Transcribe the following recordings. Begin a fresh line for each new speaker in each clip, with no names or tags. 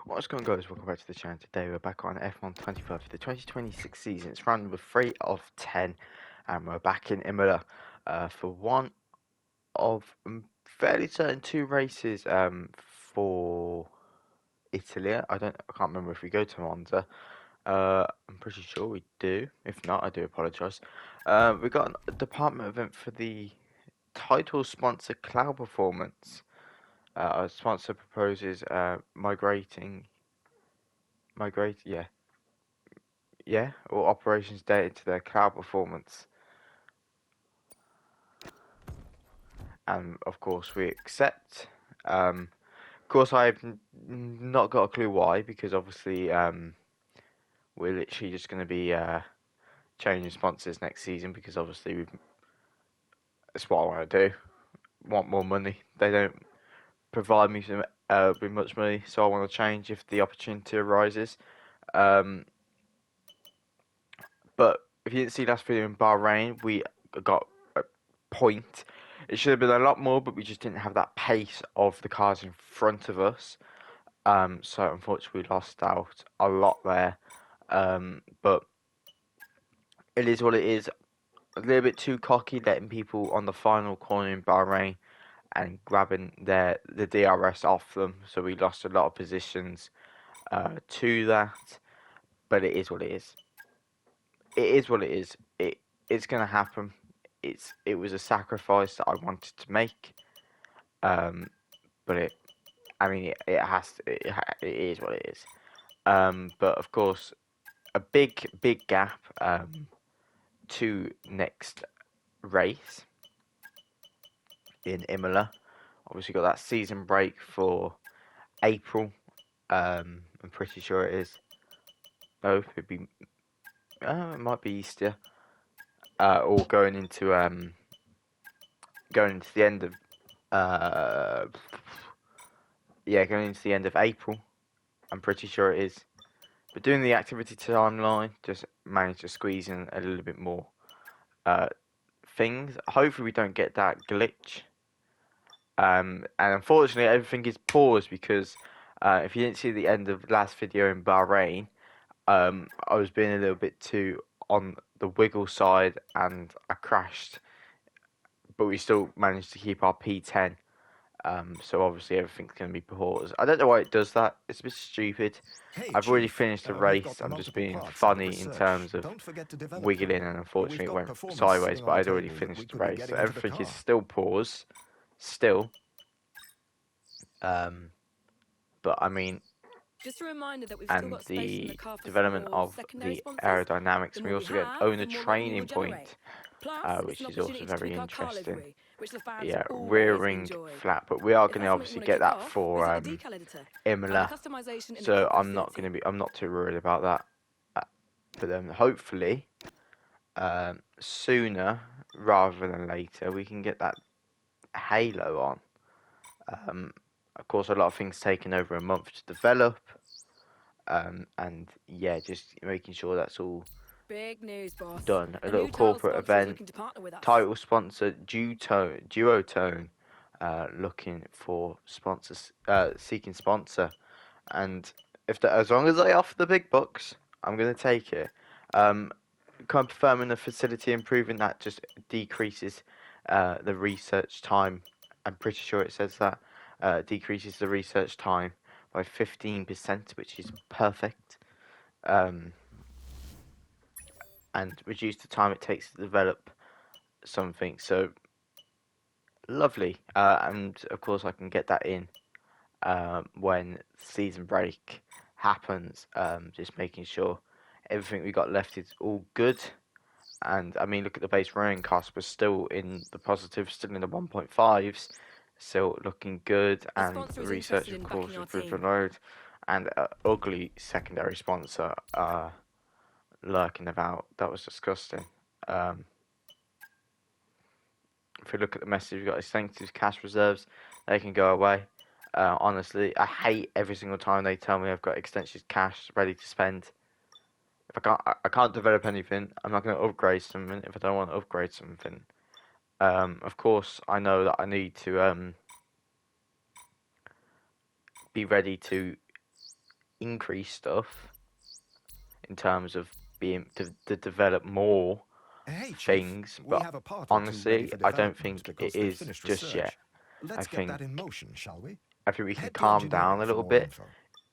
What's going on, guys? Welcome back to the channel. Today we're back on F1 25 for the 2026 season. It's round number 3 of 10, and we're back in Imola for one of fairly certain 2 races for Italy. I can't remember if we go to Monza. I'm pretty sure we do. If not, I do apologise. We got a department event for the title sponsor Cloud Performance. Our sponsor proposes or operations data to their cloud performance. And of course we accept. Of course I've not got a clue why, because obviously we're literally just going to be changing sponsors next season, because obviously that's what I want to do. Want more money. They don't provide me with much money, so I want to change if the opportunity arises. But if you didn't see last video in Bahrain, we got a point. It should have been a lot more, but we just didn't have that pace of the cars in front of us. So unfortunately, we lost out a lot there. But it is what it is. A little bit too cocky, letting people on the final corner in Bahrain and grabbing the DRS off them. So we lost a lot of positions to that. But it is what it is. It is what it is. It's gonna happen. It was a sacrifice that I wanted to make. But it is what it is. But of course, a big gap to next race in Imola. Obviously got that season break for April. I'm pretty sure it is. Oh, it might be Easter. Or going into the end of going into the end of April. I'm pretty sure it is. But doing the activity timeline, just managed to squeeze in a little bit more things. Hopefully we don't get that glitch. And unfortunately everything is paused because if you didn't see the end of last video in Bahrain, I was being a little bit too on the wiggle side and I crashed. But we still managed to keep our P10. So obviously everything's going to be paused. I don't know why it does that. It's a bit stupid.
Hey,
I've already
Chief,
finished the
we've got
race.
the
I'm just
multiple
being
parts under
funny in
research.
terms of
Don't forget to develop
wiggling,
them.
and
We've
unfortunately it
got
went
performance
sideways.
sitting
But
on the
I'd already
table that we
finished the
could be
race, so
getting into the
everything is
car.
still paused. Still. But I mean,
Just a reminder that we've still
and
got space in the
the
car for some
development
more
of
secondary
the
sponsors.
aerodynamics.
The
We
more we
also get an
have,
owner
the more revenue we'll
training
generate.
point,
Plus, it's an
which is also
opportunity to
very
tweak our car
interesting.
livery, which the fans
Yeah, rear
always
ring
enjoy.
flat, but we are
If
going to
that's something you
obviously
want to
get
kick
that
off,
for
visit the decal editor. Find the
Imola.
customization in the
So
kit facility.
I'm not too worried about that. But then hopefully, sooner rather than later, we can get that halo on. Of course, a lot of things taking over a month to develop. And yeah, just making sure that's all
Big news, boss.
done. A
A
little
new title
corporate
sponsor is
event.
looking to partner with us.
Title sponsor Duotone, looking for sponsors, seeking sponsor. And as long as they offer the big bucks, I'm gonna take it. Confirming the facility improving that just decreases the research time. I'm pretty sure it says that decreases the research time by 15%, which is perfect. And reduce the time it takes to develop something. So lovely. And of course, I can get that in when season break happens. Just making sure everything we got left is all good. And I mean, look at the base running cost. We're still in the positive, still in the 1.5s, still looking good.
A
And
sponsor
the
is
research,
interested
of
in
course,
backing our
improved a
team.
load. And ugly secondary sponsor lurking about. That was disgusting. If we look at the message, we've got extensive cash reserves. They can go away. Honestly, I hate every single time they tell me I've got extensive cash ready to spend. If I can't develop anything, I'm not going to upgrade something if I don't want to upgrade something. Of course, I know that I need to be ready to increase stuff in terms of being to develop more
Hey, Chief,
things,
we
but
have a part or two ready
honestly,
for
I don't
development
think
because
it
they've
is
finished
just yet.
research.
I
Let's get
think
that in motion, shall we?
I think we can
Head to
calm down
engineering
a
for
little
more
bit
info.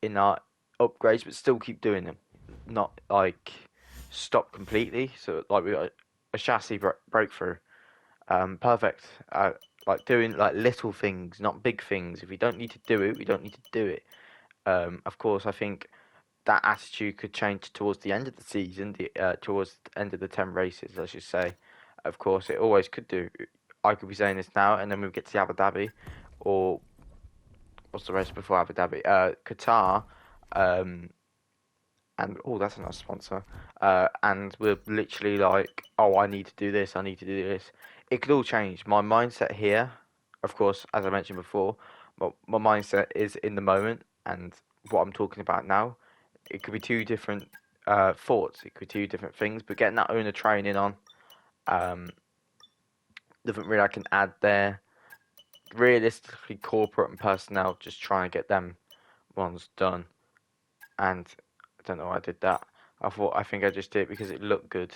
in our upgrades, but still keep doing them. Not like stop completely. So like we got a chassis breakthrough. Perfect. Like doing like little things, not big things. If we don't need to do it, we don't need to do it. Of course, I think that attitude could change towards the end of the season, towards the end of the 10 races, let's just say. Of course, it always could do. I could be saying this now, and then we get to Abu Dhabi, or what's the race before Abu Dhabi? Qatar, um, and oh, that's a nice sponsor. And we're literally like, oh, I need to do this, I need to do this. It could all change. My mindset here, of course, as I mentioned before, my mindset is in the moment, and what I'm talking about now. It could be two different thoughts. It could be two different things. But getting that owner training on, um, nothing really I can add there. Realistically, corporate and personnel, just trying to get them ones done. And I don't know why I did that. I think I just did it because it looked good.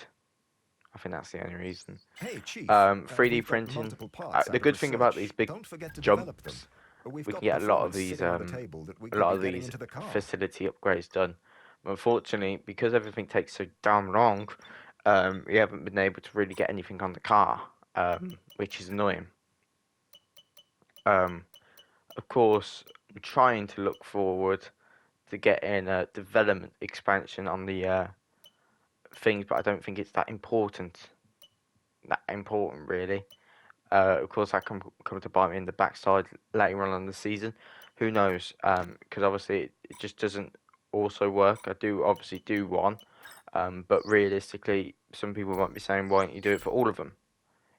I think that's the only reason.
Hey, Chief,
3D
we've got
printing.
multiple parts
The
out of
good thing about these
research.
big
Don't forget to develop them.
jumps,
We've
we can
got
get a lot of
performance
these
sitting on the table that we
a
could
lot
be
of
getting
these
into the car.
facility upgrades done. But unfortunately, because everything takes so damn long, we haven't been able to really get anything on the car, which is annoying. Um, of course, I'm trying to look forward to getting a development expansion on the things, but I don't think it's that important. That important, really. Of course, that come to bite me in the backside later on in the season. Who knows? Because obviously it just doesn't also work. I do obviously do one, but realistically, some people might be saying, "Why don't you do it for all of them?"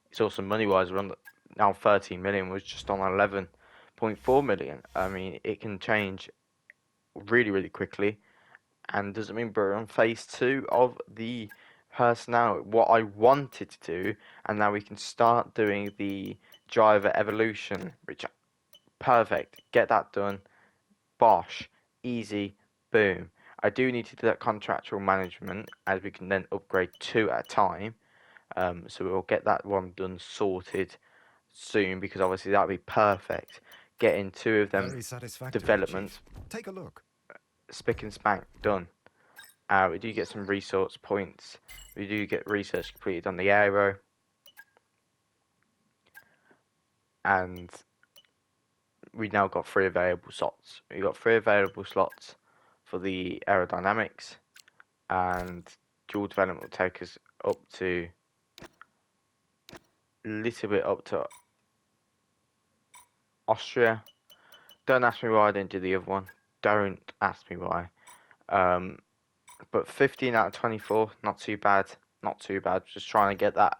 It's also money wise. We're on now 13 million was just on 11.4 million. I mean, it can change really, really quickly, and doesn't mean we're on phase two of the personnel. What I wanted to do, and now we can start doing the driver evolution, which perfect. Get that done. Bosh, easy, boom. I do need to do that contractual management as we can then upgrade two at a time. So we'll get that one done sorted soon because obviously that'll be perfect. Getting two of them
Very satisfactory,
developments,
Chief. Take a look.
spick and spank, done. We do get some resource points. We do get research completed on the aero. And we now got 3 available slots. We got 3 available slots for the aerodynamics. And dual development will take us up to a little bit up to Austria. Don't ask me why I didn't do the other one. Don't ask me why. But 15 out of 24, not too bad. Not too bad. Just trying to get that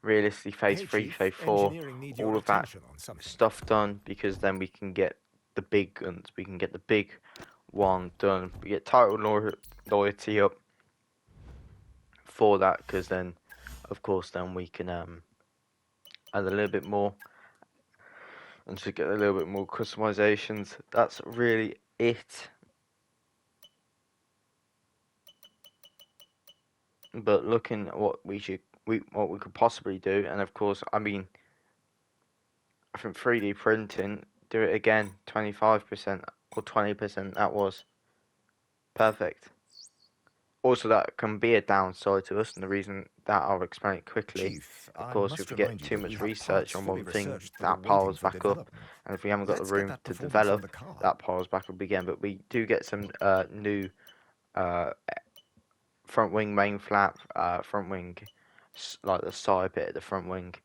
realistically phase
Hey,
3,
Chief,
phase 4,
engineering needs
all
your
of that
attention on something.
stuff done because then we can get the big guns. We can get the big one done. We get title loyalty up for that because then, of course, then we can add a little bit more and to get a little bit more customizations. That's really it. But looking at what what we could possibly do, and of course, I mean, from 3D printing, do it again, 25% or 20%. That was perfect. Also, that can be a downside to us, and the reason that I'll explain it quickly.
Chief,
Of
I
course, if
must
we get
remind you
too
that we
much
have
research
parts
on
fully
one thing,
researched that are
that
waiting
piles
for
back up,
development.
and if we haven't got the
Let's get
room
that
to
performance on
develop,
the car.
that piles back up again. But we do get some new uh, front wing main flap, front wing, like the side bit of the front wing.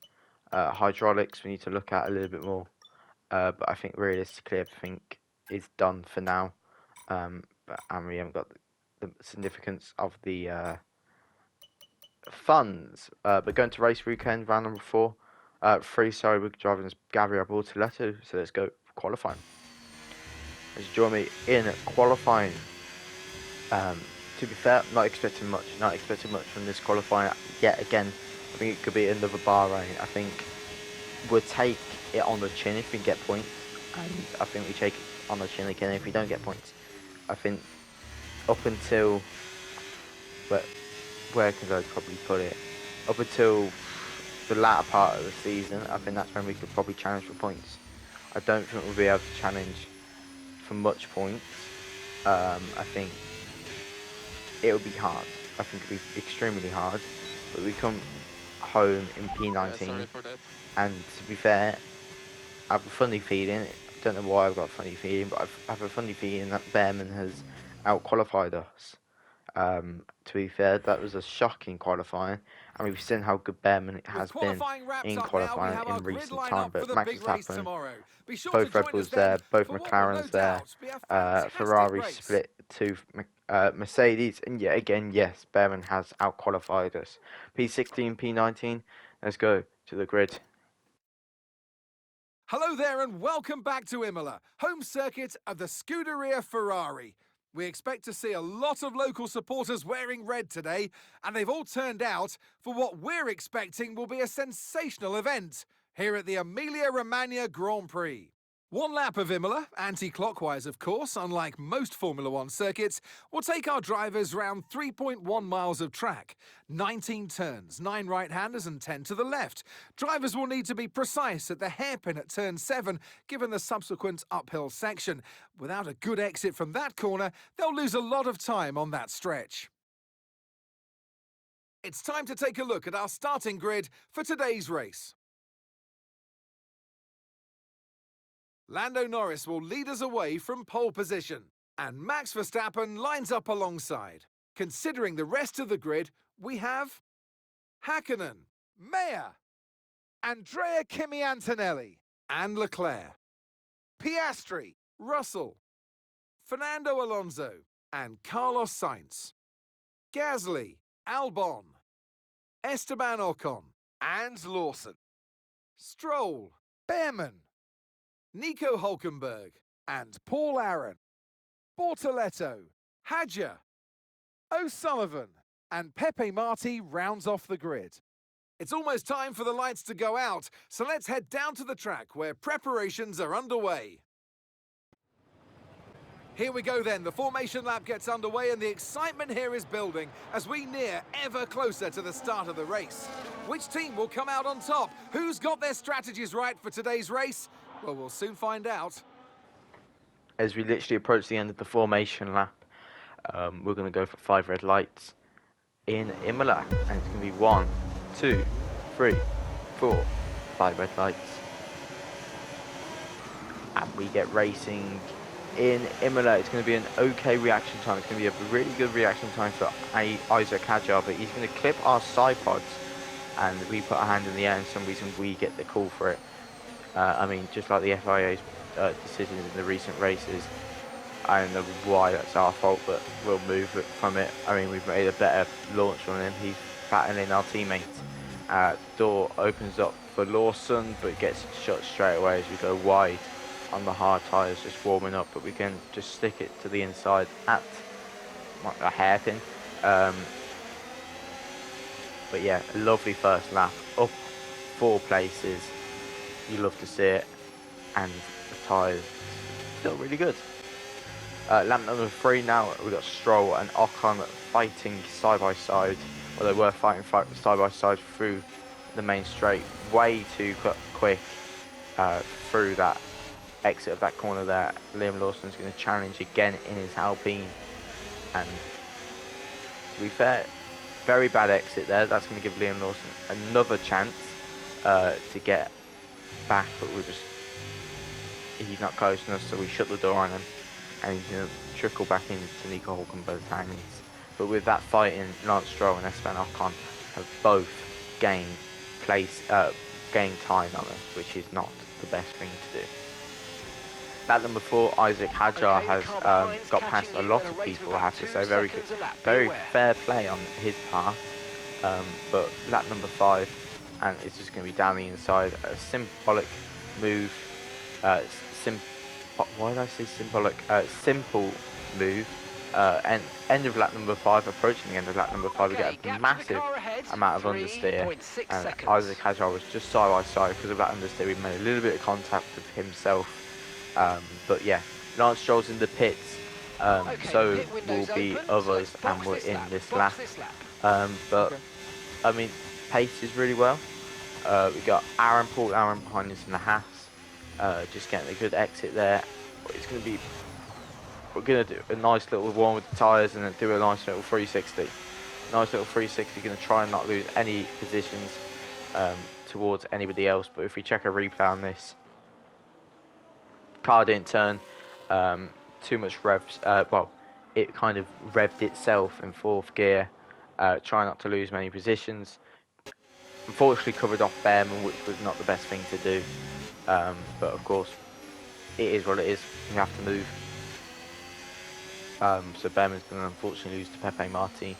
Hydraulics we need to look at a little bit more, but I think realistically everything is done for now. And we haven't got the significance of the funds. But going to race weekend, round number 4. 3, sorry, we're driving as Gabriel Bortoletto, so let's go qualifying. Let's join me in qualifying. To be fair, not expecting much from this qualifying yet again. I think it could be another Bahrain. I think we'll take it on the chin if we get points, and I think we on the chin again if we don't get points. I think up until where could I probably put it? Up until the latter part of the season, I think that's when we could probably challenge for points. I don't think we'll be able to challenge for much points. I think it'll be hard. I think it'll be extremely hard. But we come home in P19, and to be fair, I have a funny feeling. I don't know why I've got a funny feeling, but I have a funny feeling that Behrman has out-qualified us. To be fair, that was a shocking qualifying, and we've seen how good Behrman has been in qualifying in recent time. But Max Verstappen, both Red Bulls there, both McLarens there, Ferrari split to Mercedes, and yet again, yes, Behrman has out-qualified us. P16, P19, let's go to the grid.
Hello there and welcome back to Imola, home circuit of the Scuderia Ferrari. We expect to see a lot of local supporters wearing red today, and they've all turned out for what we're expecting will be a sensational event here at the Emilia-Romagna Grand Prix. One lap of Imola, anti-clockwise of course, unlike most Formula One circuits, will take our drivers round 3.1 miles of track, 19 turns, 9 right-handers and 10 to the left. Drivers will need to be precise at the hairpin at turn 7, given the subsequent uphill section. Without a good exit from that corner, they'll lose a lot of time on that stretch. It's time to take a look at our starting grid for today's race. Lando Norris will lead us away from pole position, and Max Verstappen lines up alongside. Considering the rest of the grid, we have Hakkinen, Mayer, Andrea Kimi Antonelli, and Leclerc, Piastri, Russell, Fernando Alonso, and Carlos Sainz, Gasly, Albon, Esteban Ocon, and Lawson, Stroll, Behrman, Nico Hulkenberg, and Paul Aaron, Bortoletto, Hadja, O'Sullivan, and Pepe Marti rounds off the grid. It's almost time for the lights to go out, so let's head down to the track where preparations are underway. Here we go then, the formation lap gets underway and the excitement here is building as we near ever closer to the start of the race. Which team will come out on top? Who's got their strategies right for today's race? Well, we'll soon find out.
As we literally approach the end of the formation lap, we're going to go for 5 red lights in Imola, and it's going to be 1, 2, 3, 4, 5 red lights. And we get racing in Imola. It's going to be an okay reaction time. It's going to be a really good reaction time for Isaac Hadjar, but he's going to clip our side pods, and we put our hand in the air, and for some reason we get the call for it. I mean, just like the FIA's decisions in the recent races, I don't know why that's our fault, but we'll move from it. I mean, we've made a better launch on him. He's battling our teammates. Door opens up for Lawson, but gets shut straight away as we go wide on the hard tyres, just warming up, but we can just stick it to the inside at a hairpin. But yeah, a lovely first lap, up 4 places. You love to see it, and the tyres still really good. Lap number 3 now, we've got Stroll and Ocon fighting side by side. Well, they were fighting side by side through the main straight, way too quick through that exit of that corner there. Liam Lawson's going to challenge again in his Alpine, and to be fair, very bad exit there. That's going to give Liam Lawson another chance to get back, but he's not close enough, so we shut the door on him, and he's going to trickle back into Nico Hulkenberg's timings. But with that fighting, Lance Stroll and Esteban Ocon have both gained time on us, which is not the best thing to do. Lap number 4, Isaac Hadjar has got past a lot of people, I have to say. Very good, very fair play on his part. But lap number 5, and it's just going to be down the inside. A symbolic move. Why did I say symbolic? Simple move. And end of lap number 5, approaching the end of lap number 5, we get a massive amount of understeer. And Isaac Hadjar was just side by side because of that understeer. We made a little bit of contact with himself. But yeah, Lance Stroll's in the pits,
Okay,
so
pit
will
window's
be
open, so
others,
let's
and
box
we're
this
in
lap.
this lap.
Box this lap.
But
Okay.
I mean, pace is really well. We got Paul Aaron behind us in the Haas, just getting a good exit there. But it's going to be, we're going to do a nice little one with the tyres and then do a nice little 360. Nice little 360, going to try and not lose any positions towards anybody else. But if we check a replay on this, car didn't turn, too much revs, well, it kind of revved itself in 4th gear, try not to lose many positions. Unfortunately covered off Behrman, which was not the best thing to do, but of course it is what it is. We have to move. So Behrman's going to unfortunately lose to Pepe Martin.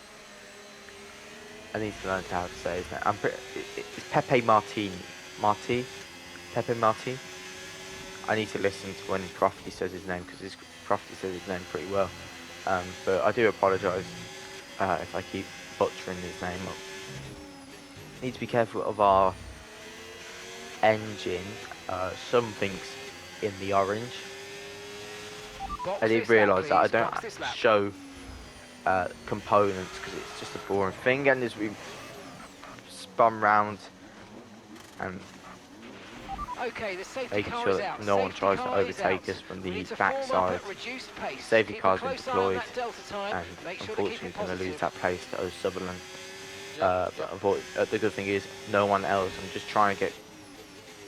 I need to learn how to say his name. It's Pepe Martin. Pepe Martin. I need to listen to when Crofty says his name, because Crofty says his name pretty well. But I do apologise if I keep butchering his name up. Need to be careful of our engine. Something's in the orange.
Box
I did
this lap,
realise that I
please.
don't
Box this lap.
show components because it's just a boring thing. And as we spun round and
Okay, the safety
making
car
sure
is
that
out.
no one
Safety
tries to
car is
overtake
out.
us from
We
the
need to form up
backside.
at reduced pace.
Safety
Keep
car's
a
been
close eye on
deployed,
that delta time.
and
Make sure to keep
unfortunately
it
going to lose
positive.
that place to O'Sutherland. But the good thing is no one else. I'm just trying to get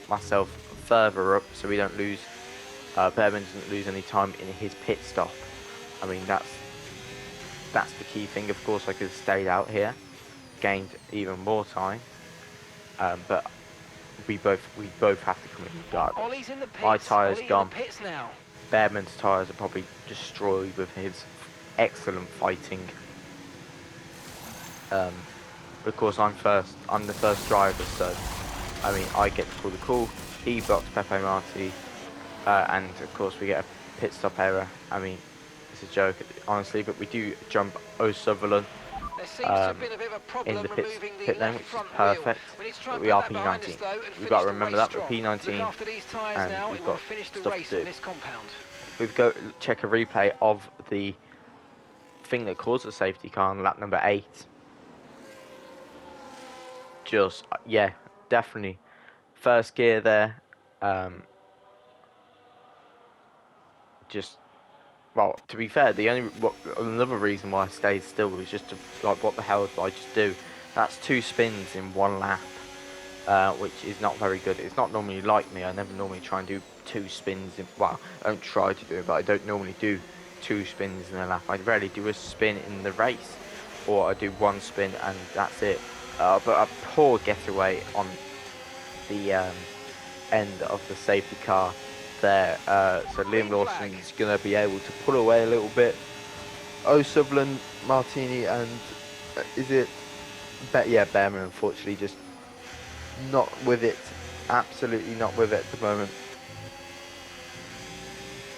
myself further up so we don't lose. Behrman doesn't lose any time in his pit stop. I mean that's the key thing. Of course, I could have stayed out here, gained even more time, but we both have to come in regardless.
Ollie's in the pits.
My tyres
Ollie
gone.
in the pits now.
Behrman's tyres are probably destroyed with his excellent fighting. Of course, I'm the first driver, so I mean I get to pull the call. He blocks Pepe Marti, and of course we get a pit stop error. I mean, it's a joke, honestly, but we do jump O'Sutherland
There seems to have been a bit of a problem
in the
removing the
pit lane,
left
which is
front
perfect.
wheel. We need to try
But
and
we
put
are
that behind us
P19.
though and
We've
finish
got to
the
remember
race
that we're
strong.
P19,
Look after these tyres
and
now.
we've
We want
got
to finish the
stuff
race
to
in
do.
this compound.
We've got check a replay of the thing that caused the safety car on lap number 8. Just yeah, definitely first gear there. Just well, to be fair, another reason why I stayed still was just to, like, what the hell did I just do? That's 2 spins in 1 lap, which is not very good. It's not normally like me. I never normally try and do 2 spins in, well, I don't try to do it, but I don't normally do 2 spins in a lap. I rarely do a spin in the race, or I do 1 spin and that's it. But a poor getaway on the end of the safety car there. So Liam Lawson's going to be able to pull away a little bit. O'Sutherland, Martini, and is it? Yeah, Behrman, unfortunately, just not with it. Absolutely not with it at the moment.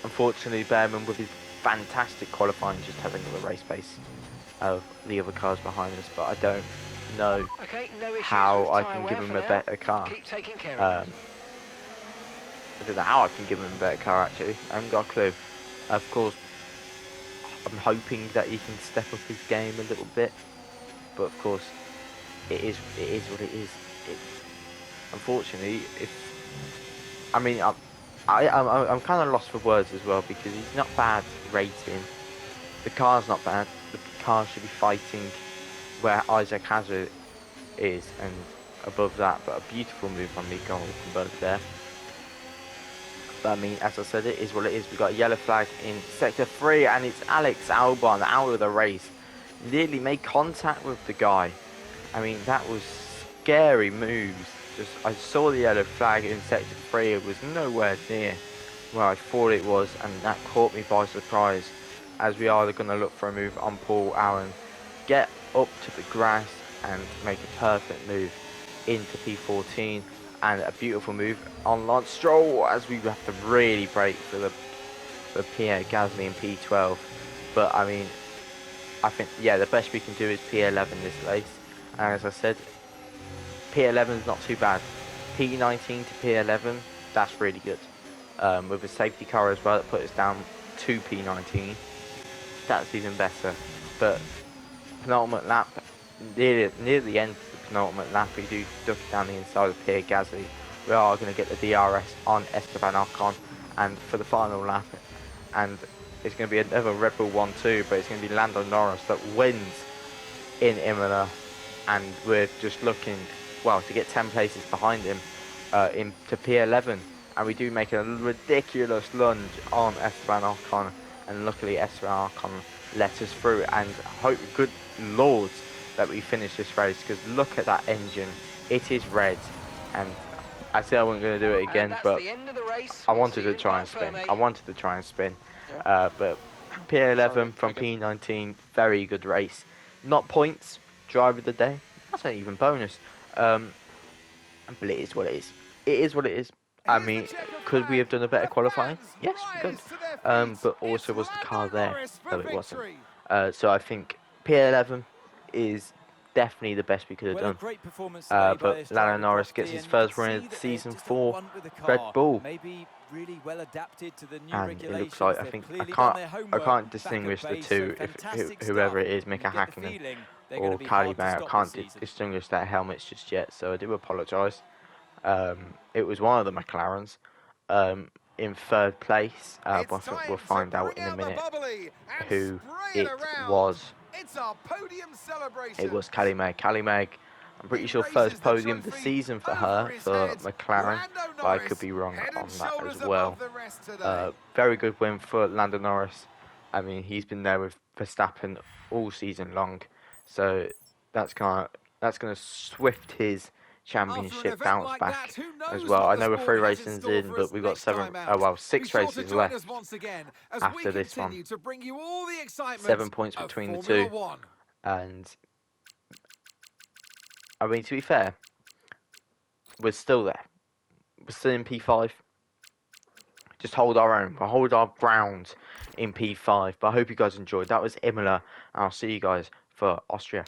Unfortunately, Behrman, with his fantastic qualifying, just having the race pace of the other cars behind us. But I don't know how I can give him a better car.
Keep taking care of it.
I don't know how I can give him a better car, actually. I haven't got a clue. Of course, I'm hoping that he can step up his game a little bit. But of course, it is what it is. Unfortunately, I'm kind of lost for words as well, because he's not bad rating. The car's not bad. The car should be fighting where Isaac Hazard is and above that. But a beautiful move on Nico Hulkenberg there. But I mean, as I said, it is what it is. We've got a yellow flag in Sector 3, and it's Alex Albon out of the race. Nearly made contact with the guy. I mean, that was scary moves. I saw the yellow flag in Sector 3. It was nowhere near where I thought it was, and that caught me by surprise, as we are going to look for a move on Paul Aaron. Get up to the grass and make a perfect move into P14. And a beautiful move on Lance Stroll, as we have to really brake for the Pierre Gasly in P12. But I mean, I think, yeah, the best we can do is P11 this race. And as I said, P11 is not too bad. P19 to P11, that's really good. With a safety car as well, that put us down to P19, that's even better. But penultimate lap, near the end of the penultimate lap, we do duck down the inside of Pierre Gasly. We are going to get the DRS on Esteban Ocon, and for the final lap, and it's going to be another Red Bull 1-2, but it's going to be Lando Norris that wins in Imola, and we're just looking, well, to get 10 places behind him into P11, and we do make a ridiculous lunge on Esteban Ocon, and luckily Esteban Ocon let us through, and hope, good lords, that we finish this race, because look at that engine, it is red, and I said I wasn't going to do it again, but I wanted to try and spin. But P11 from P19, very good race. Not points, driver of the day. That's not even bonus. But it is what it is. It is what it is. I mean, could we have done a better qualifying? Yes, we could. But also was the car there? No, it wasn't. So I think P11 is definitely the best we could have done.
Great performance
but Lando Norris gets his first win of the season for Red Bull.
Maybe really well adapted to the new
And it looks like, I can't distinguish the two, whoever it is, Mika Hakkinen or Kylie May. I can't distinguish their helmets just yet, so I do apologise. It was one of the McLarens in third place. We'll find out in a minute who it was. It was Kylie May. Kylie May, I'm pretty sure first podium of the season for her, for McLaren, but I could be wrong on that as well. Very good win for Lando Norris. I mean, he's been there with Verstappen all season long, so that's going to swift his championship bounce back as well. I know we're 3 races in, but we've got 6 races left after this one. 7 points between the two, and I mean, to be fair, we're still there. We're still in P5. Just hold our own. We'll hold our ground in P5. But I hope you guys enjoyed. That was Imola, and I'll see you guys for Austria.